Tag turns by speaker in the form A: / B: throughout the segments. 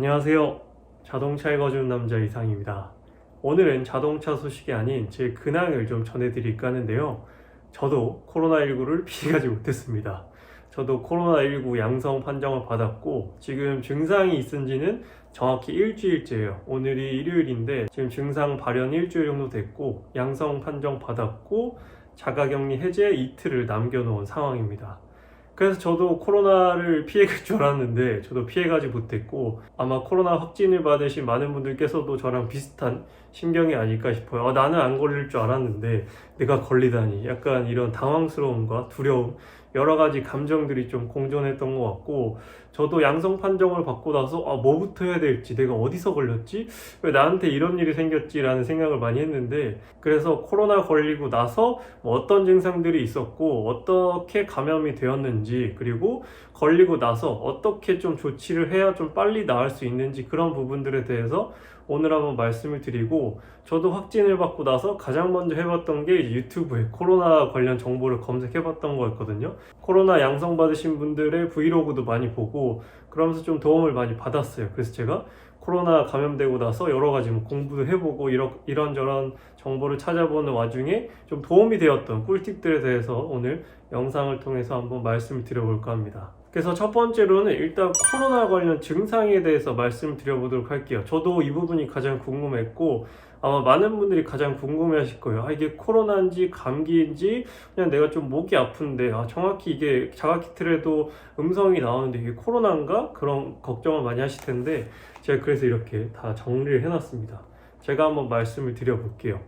A: 안녕하세요. 자동차에 거주는 남자 이상입니다. 오늘은 자동차 소식이 아닌 제 근황을 좀 전해드릴까 하는데요. 저도 코로나19를 피해가지 못했습니다. 저도 코로나19 양성 판정을 받았고 지금 증상이 있은 지는 정확히 일주일째예요. 오늘이 일요일인데 지금 증상 발현 일주일 정도 됐고 양성 판정 받았고 자가격리 해제 이틀을 남겨놓은 상황입니다. 그래서 저도 코로나를 피해갈 줄 알았는데 저도 피해가지 못했고 아마 코로나 확진을 받으신 많은 분들께서도 저랑 비슷한 심경이 아닐까 싶어요. 나는 안 걸릴 줄 알았는데 내가 걸리다니 약간 이런 당황스러움과 두려움 여러 가지 감정들이 좀 공존했던 것 같고 저도 양성 판정을 받고 나서 뭐부터 해야 될지 내가 어디서 걸렸지? 왜 나한테 이런 일이 생겼지? 라는 생각을 많이 했는데 그래서 코로나 걸리고 나서 뭐 어떤 증상들이 있었고 어떻게 감염이 되었는지 그리고 걸리고 나서 어떻게 좀 조치를 해야 좀 빨리 나을 수 있는지 그런 부분들에 대해서 오늘 한번 말씀을 드리고 저도 확진을 받고 나서 가장 먼저 해봤던 게 이제 유튜브에 코로나 관련 정보를 검색해봤던 거였거든요. 코로나 양성 받으신 분들의 브이로그도 많이 보고 그러면서 좀 도움을 많이 받았어요. 그래서 제가 코로나 감염되고 나서 여러 가지 뭐 공부도 해보고 이런저런 정보를 찾아보는 와중에 좀 도움이 되었던 꿀팁들에 대해서 오늘 영상을 통해서 한번 말씀을 드려볼까 합니다. 그래서 첫 번째로는 일단 코로나 관련 증상에 대해서 말씀을 드려보도록 할게요. 저도 이 부분이 가장 궁금했고 아마 많은 분들이 가장 궁금해 하실 거예요. 이게 코로나인지 감기인지 그냥 내가 좀 목이 아픈데 정확히 이게 자가키트를 해도 음성이 나오는데 이게 코로나인가? 그런 걱정을 많이 하실 텐데 제가 그래서 이렇게 다 정리를 해놨습니다. 제가 한번 말씀을 드려볼게요.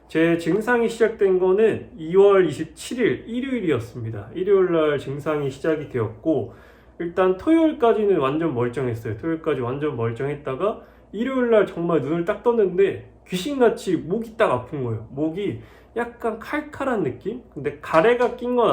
A: 제 증상이 시작된 거는 2월 27일 일요일이었습니다. 일요일날 증상이 시작이 되었고 일단 토요일까지는 완전 멀쩡했어요. 토요일까지 완전 멀쩡했다가 일요일날 정말 눈을 딱 떴는데 귀신같이 목이 딱 아픈 거예요. 목이 약간 칼칼한 느낌? 근데 가래가 낀 건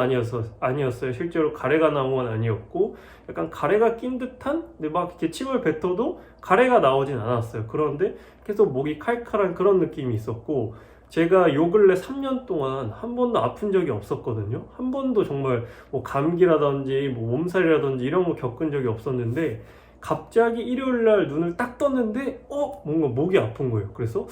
A: 아니었어요. 실제로 가래가 나온 건 아니었고 약간 가래가 낀 듯한 근데 막 이렇게 침을 뱉어도 가래가 나오진 않았어요. 그런데 계속 목이 칼칼한 그런 느낌이 있었고 제가 요 근래 3년 동안 한 번도 아픈 적이 없었거든요. 한 번도 정말 뭐 감기라든지 뭐 몸살이라든지 이런 거 겪은 적이 없었는데 갑자기 일요일날 눈을 딱 떴는데 뭔가 목이 아픈 거예요. 그래서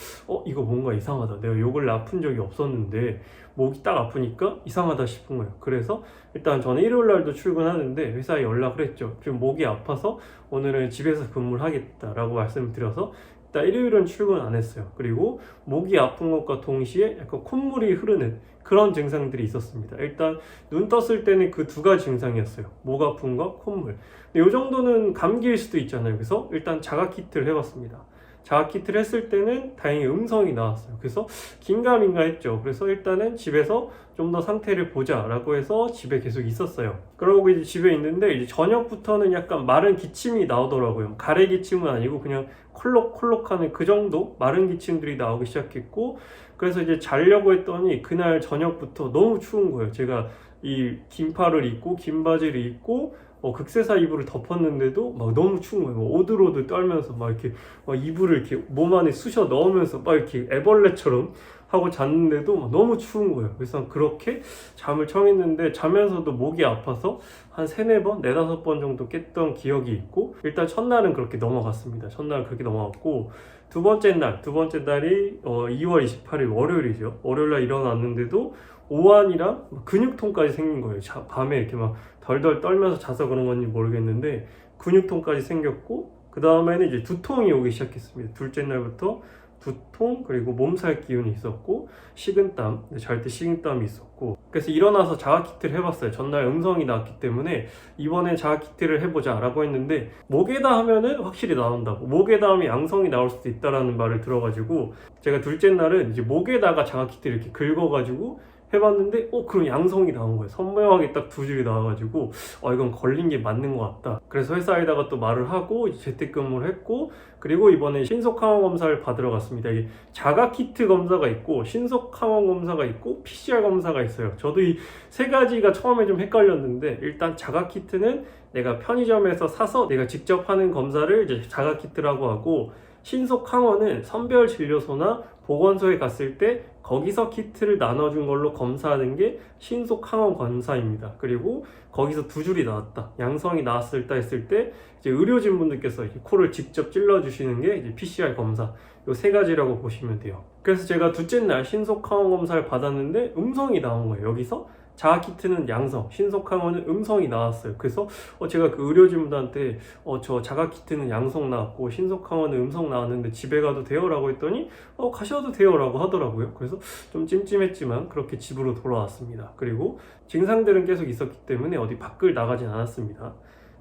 A: 이거 뭔가 이상하다. 내가 요 근래 아픈 적이 없었는데 목이 딱 아프니까 이상하다 싶은 거예요. 그래서 일단 저는 일요일날도 출근하는데 회사에 연락을 했죠. 지금 목이 아파서 오늘은 집에서 근무를 하겠다라고 말씀을 드려서 일단 일요일은 출근 안 했어요. 그리고 목이 아픈 것과 동시에 약간 콧물이 흐르는 그런 증상들이 있었습니다. 일단 눈 떴을 때는 그 두 가지 증상이었어요. 목 아픔과 콧물. 근데 이 정도는 감기일 수도 있잖아요. 그래서 일단 자가키트를 해봤습니다. 자가키트를 했을 때는 다행히 음성이 나왔어요. 그래서 긴가민가 했죠. 그래서 일단은 집에서 좀 더 상태를 보자라고 해서 집에 계속 있었어요. 그러고 이제 집에 있는데 이제 저녁부터는 약간 마른 기침이 나오더라고요. 가래 기침은 아니고 그냥 콜록콜록하는 그 정도 마른 기침들이 나오기 시작했고 그래서 이제 자려고 했더니 그날 저녁부터 너무 추운 거예요. 제가 이 긴팔을 입고 긴 바지를 입고 극세사 이불을 덮었는데도 막 너무 추운 거예요. 오들오들 떨면서 막 이렇게 이불을 이렇게 몸 안에 쑤셔 넣으면서 막 이렇게 애벌레처럼 하고 잤는데도 막 너무 추운 거예요. 그래서 그렇게 잠을 청했는데 자면서도 목이 아파서 한 3-4번, 4-5번 정도 깼던 기억이 있고 일단 첫날은 그렇게 넘어갔습니다. 첫날은 그렇게 넘어갔고 두 번째 날이 2월 28일 월요일이죠. 월요일날 일어났는데도 오한이랑 근육통까지 생긴 거예요. 밤에 이렇게 막 덜덜 떨면서 자서 그런 건지 모르겠는데 근육통까지 생겼고 그 다음에는 이제 두통이 오기 시작했습니다. 둘째 날부터 두통 그리고 몸살 기운이 있었고 식은땀 잘 때 식은땀이 있었고 그래서 일어나서 자가키트를 해봤어요. 전날 음성이 나왔기 때문에 이번에 자가키트를 해보자 라고 했는데 목에다 하면은 확실히 나온다고 목에다 하면 양성이 나올 수도 있다라는 말을 들어가지고 제가 둘째 날은 이제 목에다가 자가키트를 이렇게 긁어가지고 해봤는데 그럼 양성이 나온 거예요. 선명하게 딱 2줄이 나와가지고 이건 걸린 게 맞는 것 같다. 그래서 회사에다가 또 말을 하고 재택근무를 했고 그리고 이번에 신속 항원 검사를 받으러 갔습니다. 이 자가키트 검사가 있고 신속 항원 검사가 있고 PCR 검사가 있어요. 저도 이 세 가지가 처음에 좀 헷갈렸는데 일단 자가키트는 내가 편의점에서 사서 내가 직접 하는 검사를 이제 자가키트라고 하고 신속 항원은 선별진료소나 보건소에 갔을 때 거기서 키트를 나눠준 걸로 검사하는 게 신속항원 검사입니다. 그리고 거기서 두 줄이 나왔다, 양성이 나왔을 때 했을 때 이제 의료진 분들께서 이제 코를 직접 찔러주시는 게 이제 PCR 검사, 요 세 가지라고 보시면 돼요. 그래서 제가 둘째 날 신속항원 검사를 받았는데 음성이 나온 거예요. 여기서 자가키트는 양성, 신속항원은 음성이 나왔어요. 그래서 제가 그 의료진분한테 저 자가키트는 양성 나왔고 신속항원은 음성 나왔는데 집에 가도 돼요? 라고 했더니 가셔도 돼요 라고 하더라고요. 그래서 좀 찜찜했지만 그렇게 집으로 돌아왔습니다. 그리고 증상들은 계속 있었기 때문에 어디 밖을 나가진 않았습니다.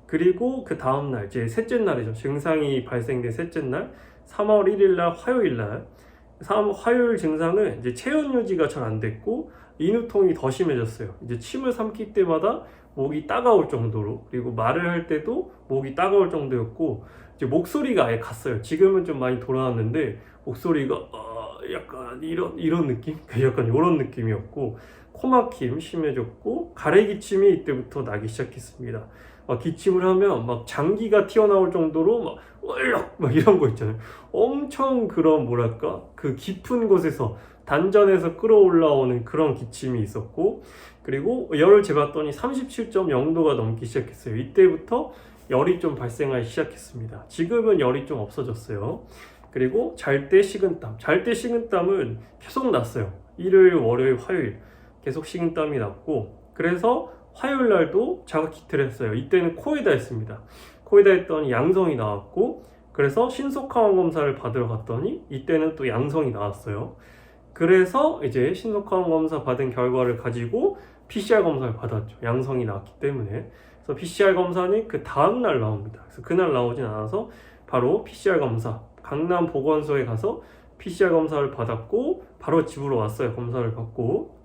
A: 그리고 그 다음날, 이제 셋째 날이죠. 증상이 발생된 셋째 날, 3월 1일 날 화요일 날, 화요일 증상은 이제 체온 유지가 잘 안 됐고 인후통이 더 심해졌어요. 이제 침을 삼킬 때마다 목이 따가울 정도로, 그리고 말을 할 때도 목이 따가울 정도였고 이제 목소리가 아예 갔어요. 지금은 좀 많이 돌아왔는데 목소리가 약간 이런 느낌? 약간 이런 느낌이었고 코막힘 심해졌고 가래기침이 이때부터 나기 시작했습니다. 기침을 하면 막 장기가 튀어나올 정도로 막 얼럭 막 이런 거 있잖아요. 엄청 그런 뭐랄까 그 깊은 곳에서 단전에서 끌어올라오는 그런 기침이 있었고, 그리고 열을 재봤더니 37.0도가 넘기 시작했어요. 이때부터 열이 좀 발생하기 시작했습니다. 지금은 열이 좀 없어졌어요. 그리고 잘 때 식은땀은 계속 났어요. 일요일, 월요일, 화요일 계속 식은땀이 났고, 그래서 화요일 날도 자가키트를 했어요. 이때는 코에다 했습니다. 코에다 했더니 양성이 나왔고, 그래서 신속항원 검사를 받으러 갔더니 이때는 또 양성이 나왔어요. 그래서 이제 신속항원 검사 받은 결과를 가지고 PCR 검사를 받았죠. 양성이 나왔기 때문에. 그래서 PCR 검사는 그 다음날 나옵니다. 그래서 그날 나오진 않아서 바로 PCR 검사, 강남 보건소에 가서 PCR 검사를 받았고 바로 집으로 왔어요. 검사를 받고.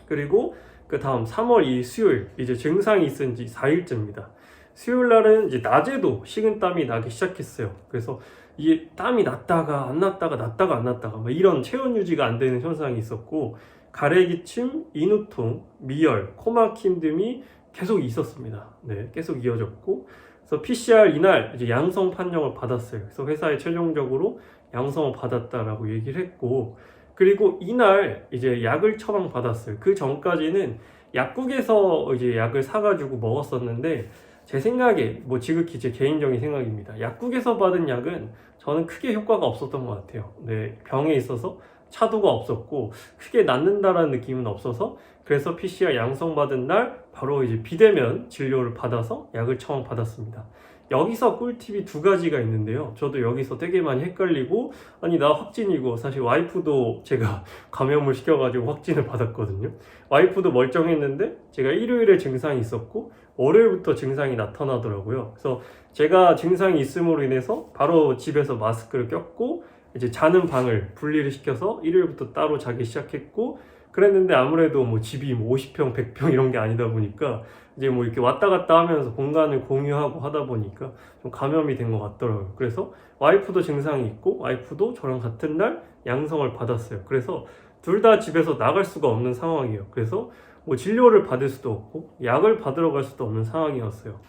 A: 그리고 그 다음 3월 2일 수요일, 이제 증상이 있은 지 4일째입니다. 수요일 날은 이제 낮에도 식은땀이 나기 시작했어요. 그래서 이게 땀이 났다가 안 났다가 났다가 안 났다가 막 이런 체온 유지가 안 되는 현상이 있었고, 가래기침, 인후통, 미열, 코막힘 등이 계속 있었습니다. 네, 계속 이어졌고, 그래서 PCR 이날 이제 양성 판정을 받았어요. 그래서 회사에 최종적으로 양성을 받았다라고 얘기를 했고, 그리고 이날 이제 약을 처방 받았어요. 그 전까지는 약국에서 이제 약을 사가지고 먹었었는데, 제 생각에 지극히 제 개인적인 생각입니다. 약국에서 받은 약은 저는 크게 효과가 없었던 것 같아요. 네, 병에 있어서 차도가 없었고 크게 낫는다라는 느낌은 없어서, 그래서 PCR 양성 받은 날 바로 이제 비대면 진료를 받아서 약을 처방 받았습니다. 여기서 꿀팁이 두 가지가 있는데요. 저도 여기서 되게 많이 헷갈리고, 아니 나 확진이고, 사실 와이프도 제가 감염을 시켜가지고 확진을 받았거든요. 와이프도 멀쩡했는데 제가 일요일에 증상이 있었고 월요일부터 증상이 나타나더라고요. 그래서 제가 증상이 있음으로 인해서 바로 집에서 마스크를 꼈고 이제 자는 방을 분리를 시켜서 일요일부터 따로 자기 시작했고, 그랬는데 아무래도 집이 50평, 100평 이런 게 아니다 보니까 이제 이렇게 왔다 갔다 하면서 공간을 공유하고 하다 보니까 좀 감염이 된 것 같더라고요. 그래서 와이프도 증상이 있고 와이프도 저랑 같은 날 양성을 받았어요. 그래서 둘 다 집에서 나갈 수가 없는 상황이에요. 그래서 진료를 받을 수도 없고 약을 받으러 갈 수도 없는 상황이었어요.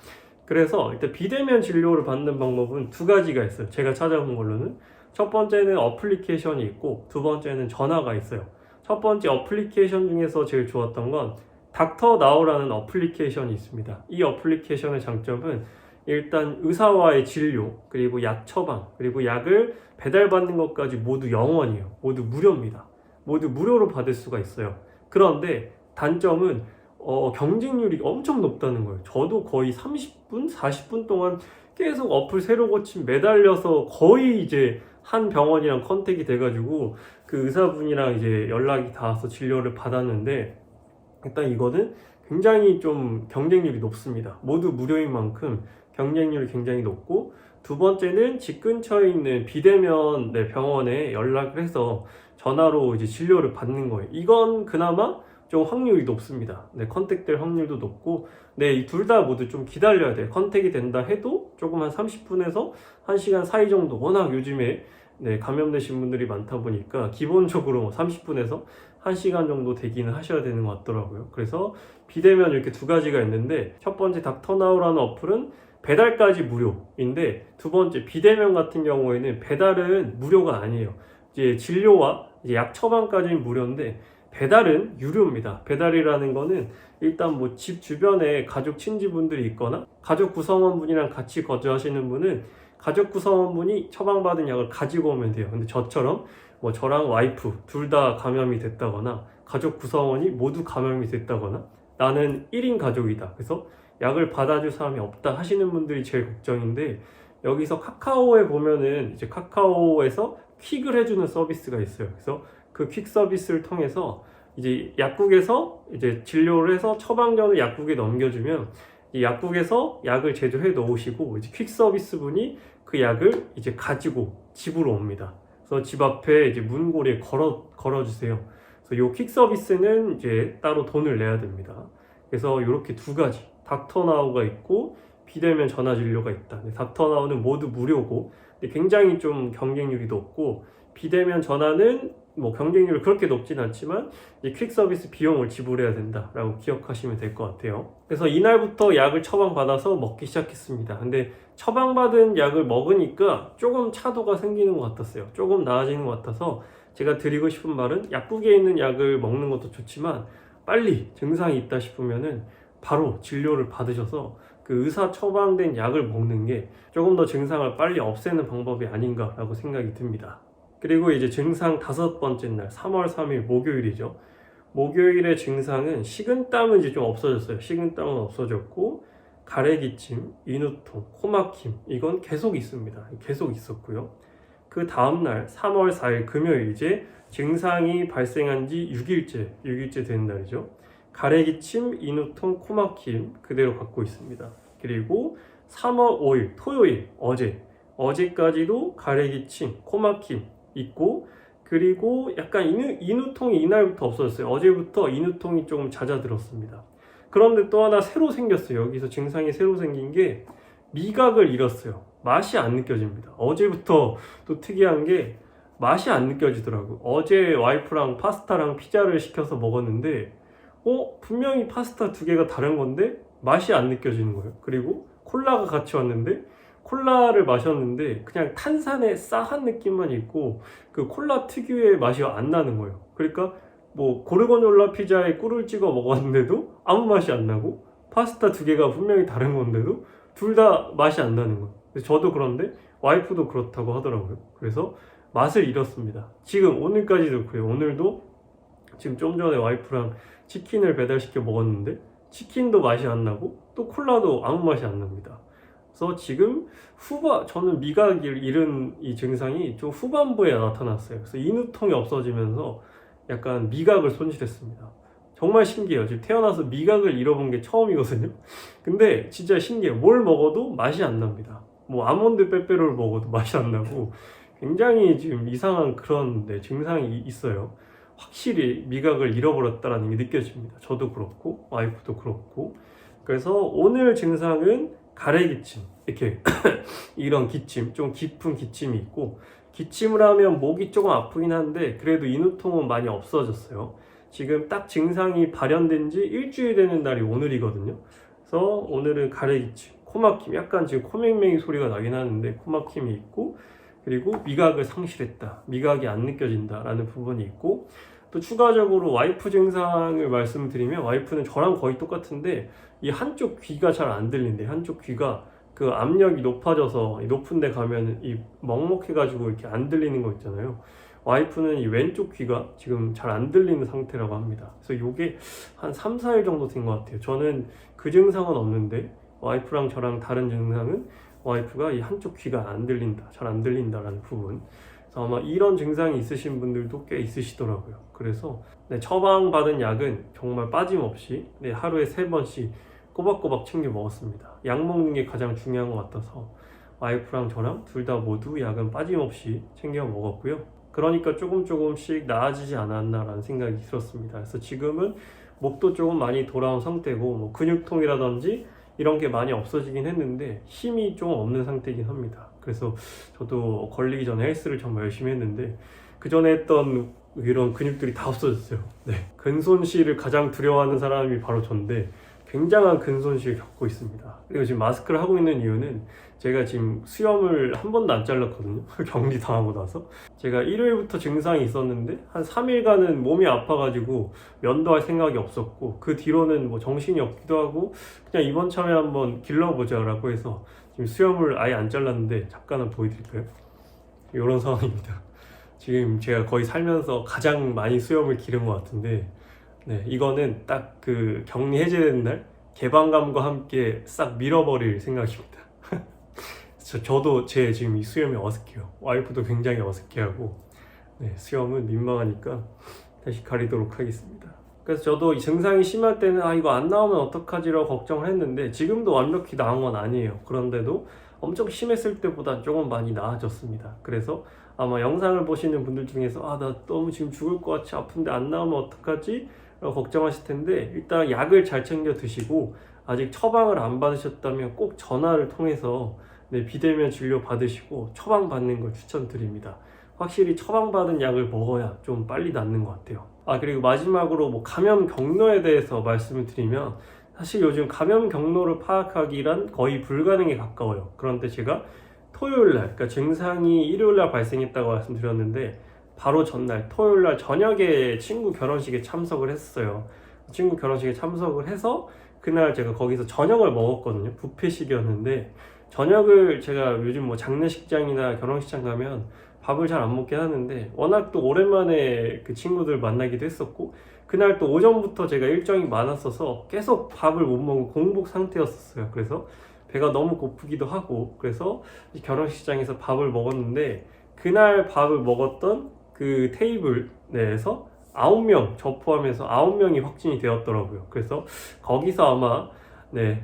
A: 그래서 일단 비대면 진료를 받는 방법은 두 가지가 있어요. 제가 찾아본 걸로는 첫 번째는 어플리케이션이 있고 두 번째는 전화가 있어요. 첫 번째 어플리케이션 중에서 제일 좋았던 건 닥터나우라는 어플리케이션이 있습니다. 이 어플리케이션의 장점은 일단 의사와의 진료, 그리고 약 처방, 그리고 약을 배달받는 것까지 모두 0원이에요. 모두 무료입니다. 모두 무료로 받을 수가 있어요. 그런데 단점은 경쟁률이 엄청 높다는 거예요. 저도 거의 30분, 40분 동안 계속 어플 새로 고침 매달려서 거의 이제 한 병원이랑 컨택이 돼가지고 그 의사분이랑 이제 연락이 닿아서 진료를 받았는데, 일단 이거는 굉장히 좀 경쟁률이 높습니다. 모두 무료인 만큼 경쟁률이 굉장히 높고, 두 번째는 집 근처에 있는 비대면 병원에 연락을 해서 전화로 이제 진료를 받는 거예요. 이건 그나마 좀 확률이 높습니다. 네, 컨택될 확률도 높고, 네, 이 둘 다 모두 좀 기다려야 돼요. 컨택이 된다 해도 조금 한 30분에서 1시간 사이 정도, 워낙 요즘에 감염되신 분들이 많다 보니까 기본적으로 30분에서 1시간 정도 대기는 하셔야 되는 것 같더라고요. 그래서 비대면 이렇게 두 가지가 있는데, 첫 번째 닥터나우라는 어플은 배달까지 무료인데, 두 번째 비대면 같은 경우에는 배달은 무료가 아니에요. 이제 진료와 이제 약 처방까지는 무료인데 배달은 유료입니다. 배달이라는 거는 일단 뭐 집 주변에 가족 친지분들이 있거나 가족 구성원분이랑 같이 거주하시는 분은 가족 구성원분이 처방받은 약을 가지고 오면 돼요. 근데 저처럼 뭐 저랑 와이프 둘 다 감염이 됐다거나 가족 구성원이 모두 감염이 됐다거나 나는 1인 가족이다. 그래서 약을 받아줄 사람이 없다 하시는 분들이 제일 걱정인데, 여기서 카카오에 보면은 이제 카카오에서 퀵을 해주는 서비스가 있어요. 그래서 그 퀵 서비스를 통해서 이제 약국에서 이제 진료를 해서 처방전을 약국에 넘겨주면 이 약국에서 약을 제조해 놓으시고 이제 퀵 서비스 분이 그 약을 이제 가지고 집으로 옵니다. 그래서 집 앞에 이제 문고리에 걸어주세요. 그래서 이 퀵 서비스는 이제 따로 돈을 내야 됩니다. 그래서 이렇게 두 가지, 닥터나우가 있고 비대면 전화 진료가 있다. 닥터나우는 모두 무료고 굉장히 좀 경쟁률이 높고, 비대면 전화는 뭐 경쟁률이 그렇게 높진 않지만 이 퀵 서비스 비용을 지불해야 된다라고 기억하시면 될 것 같아요. 그래서 이날부터 약을 처방받아서 먹기 시작했습니다. 근데 처방받은 약을 먹으니까 조금 차도가 생기는 것 같았어요. 조금 나아지는 것 같아서 제가 드리고 싶은 말은, 약국에 있는 약을 먹는 것도 좋지만 빨리 증상이 있다 싶으면은 바로 진료를 받으셔서 그 의사 처방된 약을 먹는 게 조금 더 증상을 빨리 없애는 방법이 아닌가라고 생각이 듭니다. 그리고 이제 증상 5번째 날, 3월 3일 목요일이죠. 목요일의 증상은 식은땀은 이제 좀 없어졌어요. 식은땀은 없어졌고, 가래기침, 인후통, 코막힘, 이건 계속 있습니다. 계속 있었고요. 그 다음날 3월 4일 금요일, 이제 증상이 발생한 지 6일째 되는 날이죠. 가래기침, 인후통, 코막힘 그대로 갖고 있습니다. 그리고 3월 5일 토요일, 어제까지도 가래기침, 코막힘 있고, 그리고 약간 인후통이 이날부터 없어졌어요. 어제부터 인후통이 조금 잦아들었습니다. 그런데 또 하나 새로 생겼어요. 여기서 증상이 새로 생긴 게 미각을 잃었어요. 맛이 안 느껴집니다. 어제부터 또 특이한 게 맛이 안 느껴지더라고요. 어제 와이프랑 파스타랑 피자를 시켜서 먹었는데 분명히 파스타 두 개가 다른 건데 맛이 안 느껴지는 거예요. 그리고 콜라가 같이 왔는데 콜라를 마셨는데 그냥 탄산의 싸한 느낌만 있고 그 콜라 특유의 맛이 안 나는 거예요. 그러니까 뭐 고르곤졸라 피자에 꿀을 찍어 먹었는데도 아무 맛이 안 나고, 파스타 두 개가 분명히 다른 건데도 둘 다 맛이 안 나는 거예요. 저도 그런데 와이프도 그렇다고 하더라고요. 그래서 맛을 잃었습니다. 지금 오늘까지도 그래요. 오늘도 지금 좀 전에 와이프랑 치킨을 배달시켜 먹었는데 치킨도 맛이 안 나고 또 콜라도 아무 맛이 안 납니다. 그래서 지금 저는 미각을 잃은 이 증상이 좀 후반부에 나타났어요. 그래서 인후통이 없어지면서 약간 미각을 손실했습니다. 정말 신기해요. 지금 태어나서 미각을 잃어본 게 처음이거든요. 근데 진짜 신기해요. 뭘 먹어도 맛이 안 납니다. 뭐 아몬드 빼빼로를 먹어도 맛이 안 나고 굉장히 지금 이상한 그런 증상이 있어요. 확실히 미각을 잃어버렸다는 게 느껴집니다. 저도 그렇고 와이프도 그렇고. 그래서 오늘 증상은 가래기침, 이렇게 이런 기침, 좀 깊은 기침이 있고, 기침을 하면 목이 조금 아프긴 한데 그래도 인후통은 많이 없어졌어요. 지금 딱 증상이 발현된 지 일주일 되는 날이 오늘이거든요. 그래서 오늘은 가래기침, 코막힘, 약간 지금 코맹맹이 소리가 나긴 하는데 코막힘이 있고, 그리고 미각을 상실했다, 미각이 안 느껴진다 라는 부분이 있고, 또 추가적으로 와이프 증상을 말씀드리면 와이프는 저랑 거의 똑같은데 이 한쪽 귀가 잘 안 들린대. 한쪽 귀가 그 압력이 높아져서 높은 데 가면 이 먹먹해가지고 이렇게 안 들리는 거 있잖아요. 와이프는 이 왼쪽 귀가 지금 잘 안 들리는 상태라고 합니다. 그래서 이게 한 3, 4일 정도 된 것 같아요. 저는 그 증상은 없는데 와이프랑 저랑 다른 증상은 와이프가 이 한쪽 귀가 안 들린다, 잘 안 들린다라는 부분. 그래서 아마 이런 증상이 있으신 분들도 꽤 있으시더라고요. 그래서 처방받은 약은 정말 빠짐없이 하루에 3번씩 꼬박꼬박 챙겨 먹었습니다. 약 먹는 게 가장 중요한 것 같아서 와이프랑 저랑 둘 다 모두 약은 빠짐없이 챙겨 먹었고요. 그러니까 조금씩 나아지지 않았나라는 생각이 들었습니다. 그래서 지금은 목도 조금 많이 돌아온 상태고, 뭐 근육통이라든지 이런 게 많이 없어지긴 했는데 힘이 좀 없는 상태이긴 합니다. 그래서 저도 걸리기 전에 헬스를 정말 열심히 했는데 그 전에 했던 이런 근육들이 다 없어졌어요. 근손실을 가장 두려워하는 사람이 바로 저인데 굉장한 근손실을 겪고 있습니다. 그리고 지금 마스크를 하고 있는 이유는 제가 지금 수염을 한 번도 안 잘랐거든요. 격리 당하고 나서. 제가 일요일부터 증상이 있었는데 한 3일간은 몸이 아파가지고 면도할 생각이 없었고, 그 뒤로는 뭐 정신이 없기도 하고 그냥 이번 참에 한번 길러보자라고 해서 지금 수염을 아예 안 잘랐는데, 잠깐만 보여드릴까요? 이런 상황입니다. 지금 제가 거의 살면서 가장 많이 수염을 기른 것 같은데, 네, 이거는 딱 그 격리 해제되는 날 개방감과 함께 싹 밀어버릴 생각입니다. 저도 제 지금 이 수염이 어색해요. 와이프도 굉장히 어색해하고, 네, 수염은 민망하니까 다시 가리도록 하겠습니다. 그래서 저도 이 증상이 심할 때는 이거 안 나오면 어떡하지라고 걱정을 했는데, 지금도 완벽히 나은 건 아니에요. 그런데도 엄청 심했을 때보다 조금 많이 나아졌습니다. 그래서 아마 영상을 보시는 분들 중에서 나 너무 지금 죽을 것 같이 아픈데 안 나오면 어떡하지? 라고 걱정하실 텐데, 일단 약을 잘 챙겨 드시고, 아직 처방을 안 받으셨다면 꼭 전화를 통해서 비대면 진료 받으시고 처방 받는 걸 추천드립니다. 확실히 처방받은 약을 먹어야 좀 빨리 낫는 것 같아요. 그리고 마지막으로 뭐 감염 경로에 대해서 말씀을 드리면, 사실 요즘 감염 경로를 파악하기란 거의 불가능에 가까워요. 그런데 제가 토요일날, 그러니까 증상이 일요일날 발생했다고 말씀드렸는데, 바로 전날 토요일날 저녁에 친구 결혼식에 참석을 했어요. 친구 결혼식에 참석을 해서 그날 제가 거기서 저녁을 먹었거든요. 뷔페식이었는데, 저녁을 제가 요즘 뭐 장례식장이나 결혼식장 가면 밥을 잘 안 먹긴 하는데, 워낙 또 오랜만에 그 친구들 만나기도 했었고, 그날 또 오전부터 제가 일정이 많았어서 계속 밥을 못 먹은 공복 상태였었어요. 그래서 배가 너무 고프기도 하고, 그래서 결혼식장에서 밥을 먹었는데, 그날 밥을 먹었던 그 테이블 내에서 9명, 저 포함해서 9명이 확진이 되었더라고요. 그래서 거기서 아마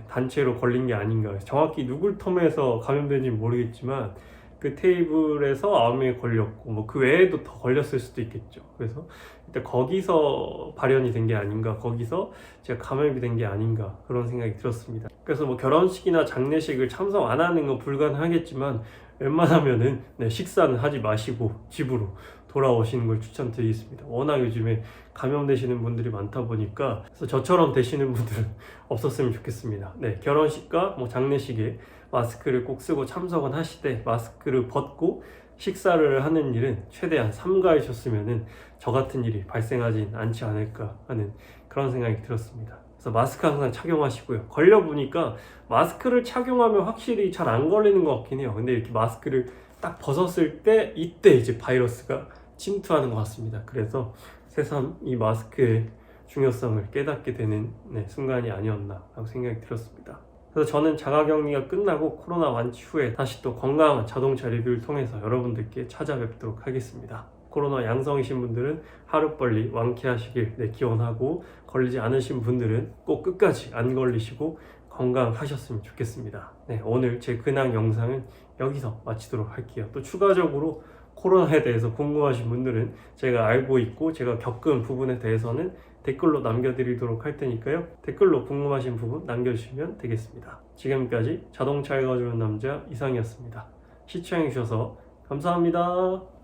A: 단체로 걸린 게 아닌가. 정확히 누굴 텀에서 감염된지 모르겠지만 그 테이블에서 9명이 걸렸고, 뭐 그 외에도 더 걸렸을 수도 있겠죠. 그래서 일단 거기서 발현이 된 게 아닌가, 거기서 제가 감염이 된 게 아닌가, 그런 생각이 들었습니다. 그래서 뭐 결혼식이나 장례식을 참석 안 하는 건 불가능하겠지만, 웬만하면은 식사는 하지 마시고 집으로 돌아오시는 걸 추천드리겠습니다. 워낙 요즘에 감염되시는 분들이 많다 보니까, 그래서 저처럼 되시는 분들은 없었으면 좋겠습니다. 결혼식과 뭐 장례식에 마스크를 꼭 쓰고 참석은 하시되, 마스크를 벗고 식사를 하는 일은 최대한 삼가하셨으면은 저 같은 일이 발생하진 않지 않을까 하는 그런 생각이 들었습니다. 그래서 마스크 항상 착용하시고요. 걸려보니까 마스크를 착용하면 확실히 잘 안 걸리는 것 같긴 해요. 근데 이렇게 마스크를 딱 벗었을 때, 이때 이제 바이러스가 침투하는 것 같습니다. 그래서 새삼 이 마스크의 중요성을 깨닫게 되는 순간이 아니었나 하고 생각이 들었습니다. 그래서 저는 자가격리가 끝나고 코로나 완치 후에 다시 또 건강한 자동차 리뷰를 통해서 여러분들께 찾아뵙도록 하겠습니다. 코로나 양성이신 분들은 하루빨리 완쾌하시길 기원하고, 걸리지 않으신 분들은 꼭 끝까지 안 걸리시고 건강하셨으면 좋겠습니다. 오늘 제 근황 영상은 여기서 마치도록 할게요. 또 추가적으로 코로나에 대해서 궁금하신 분들은 제가 알고 있고 제가 겪은 부분에 대해서는 댓글로 남겨드리도록 할 테니까요. 댓글로 궁금하신 부분 남겨주시면 되겠습니다. 지금까지 자동차 읽어주는 남자 이상이었습니다. 시청해주셔서 감사합니다.